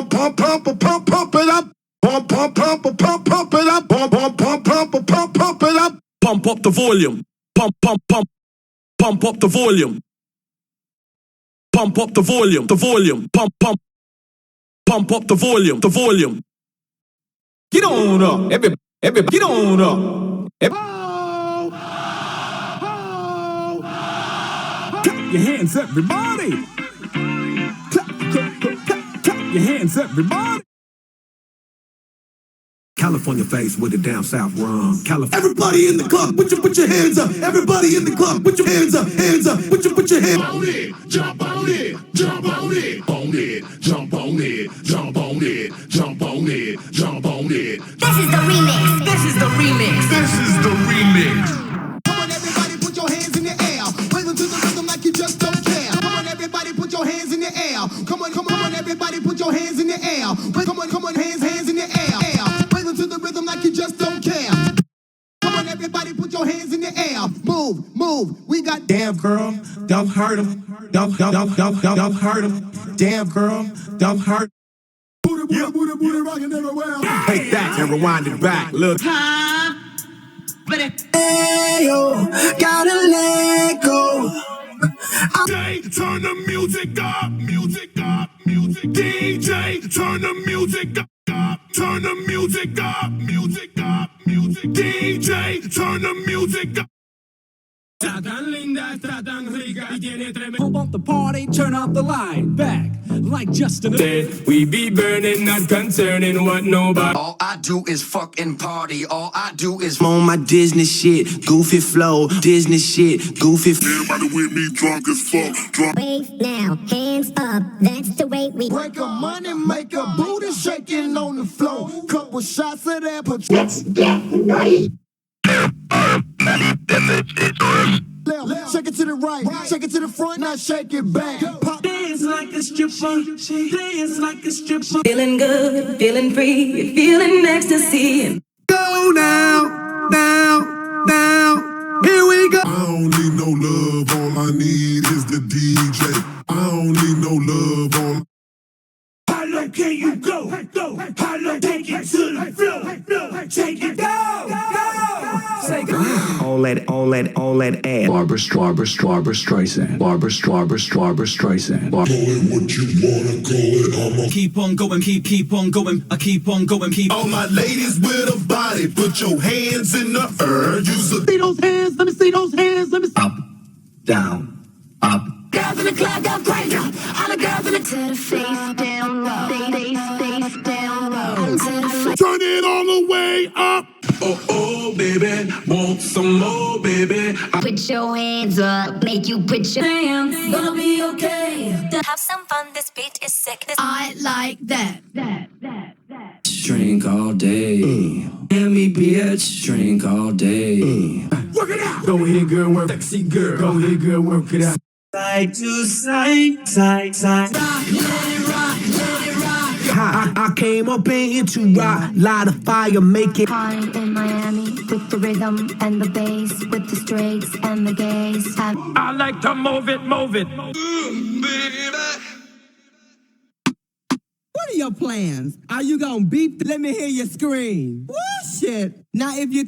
pump, pump, pump, pump, pump it up. Pump, pump, pump, pump, pump it up. Pump, pump, pump, pump, pump, pump it up. Pump up the volume. Pump, pump, pump. Pump up the volume. Pump up the volume. The volume. Pump, pump. Pump up the volume. The volume. Get on up. Everybody, get on up. Clap your hands, everybody. Clap, clap, clap, clap, clap your hands, everybody. California face with the down south rum. California. Everybody in the club, put your hands up. Everybody in the club, put your hands up, hands up. Put your hands on it, jump on it, jump on it, on it, jump on it, jump on it, jump on it, jump on it. This is the remix. This is the remix. This is the remix. Come on, everybody, put your hands in the air. Wave them to the rhythm like you just don't care. Come on, everybody, put your hands in the air. Come on, everybody, put your hands in the air. Come on, hands in the air. To the rhythm like you just don't care. Come on, everybody, put your hands in the air. Move. We got damn girl, don't hurt him. Don't hurt him. Damn girl, don't hurt. Booty, rockin' everywhere. Take that and rewind it back. Look. Ayo, gotta let go. DJ, turn the music up, music up, music. DJ, turn the music up. Turn the music up, music up, music. DJ, turn the music up. Pump up the party, turn up the line. Back, like Justin. We be burning, not concerning what nobody. All I do is fucking party. All I do is on my Disney shit, goofy flow, Disney shit, goofy. Everybody with me, drunk as fuck, drunk. Wave now, hands up. That's the way we Break a money, make a booty shaking on the floor. Couple shots of that. Let's get ready. Shake it to the right, shake it to the front, now shake it back. Pop. Dance like a stripper, dance like a stripper. Feeling good, feeling free, feeling ecstasy. Go now. Here we go. I don't need no love, all I need is the DJ. I don't need no love, all. How low can you go? How low? Take it to the floor. Take it down. Say go. All that ass. Barbara Streisand. Barbara Streisand. Call it what you wanna call it. Keep on going, keep on going. I keep on going, keep. All my ladies with a body, put your hands in the air. Use a See those hands, let me see those hands, let me see. Up, down, up. Girls in the club go crazy. All the girls in the to the face down low. Face down low. To the face. turn it all the way up. Oh, baby, want some more, baby. Put your hands up. Make you put your hands. Gonna be okay. Have some fun, this beat is sick. I like that. Drink all day. Hear me, bitch. Drink all day. Work it out. Go ahead, girl, work. Sexy girl. Go ahead, girl, work it out. Side to side, side. Rock, let it rock. I came up in here to rock, light a fire, make it. Party in Miami with the rhythm and the bass, with the straights and the gays. I like to move it. What are your plans? Are you gonna beep? Let me hear you scream. Woo, shit. Now if you...